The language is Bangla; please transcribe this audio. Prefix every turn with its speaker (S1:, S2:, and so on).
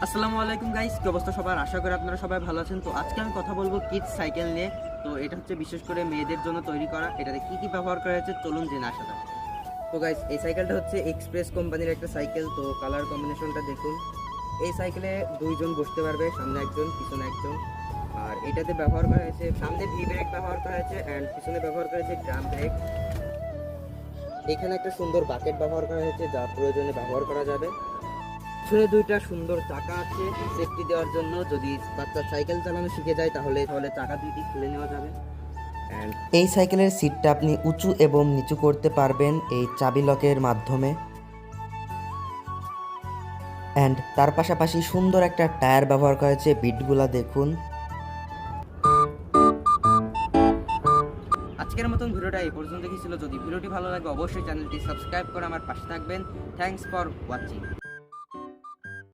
S1: আসসালামু আলাইকুম গাইস, কি অবস্থা সবার? আশা করি আপনারা সবাই ভালো আছেন। তো আজকে আমি কথা বলবো কিডস সাইকেল নিয়ে। তো এটা হচ্ছে বিশেষ করে মেয়েদের জন্য তৈরি করা। এটাতে কি কি ব্যবহার করা হয়েছে চলুন জেনে আসা যাক। তো গাইস, এই সাইকেলটা হচ্ছে এক্সপ্রেস কোম্পানির একটা সাইকেল। তো কালার কম্বিনেশনটা দেখুন। এই সাইকেলে দুইজন বসতে পারবে, সামনে একজন পিছনে একজন। আর এটাতে ব্যবহার করা হয়েছে সামনে ভি ব্রেক ব্যবহার করা হয়েছে অ্যান্ড পিছনে ব্যবহার করা হয়েছে ড্রাম ব্রেক। এখানে একটা সুন্দর বাকেট ব্যবহার করা হয়েছে যা প্রয়োজনে ব্যবহার করা যাবে। পিছনে দুইটা সুন্দর চাকা আছে সেফটি দেওয়ার জন্য, যদি বাচ্চা সাইকেল চালানো শিখে যায় তাহলে চাকা দুইটি খুলে নেওয়া যাবে।
S2: এই সাইকেলের সিটটা আপনি উঁচু এবং নিচু করতে পারবেন এই চাবি লকের মাধ্যমে। অ্যান্ড তার পাশাপাশি সুন্দর একটা টায়ার ব্যবহার করা হয়েছে, বিটগুলা দেখুন।
S1: আজকের মতন ভিডিওটা এই পর্যন্ত ছিল। যদি ভিডিওটি ভালো লাগে অবশ্যই চ্যানেলটি সাবস্ক্রাইব করে আমার পাশে থাকবেন। Thanks for watching.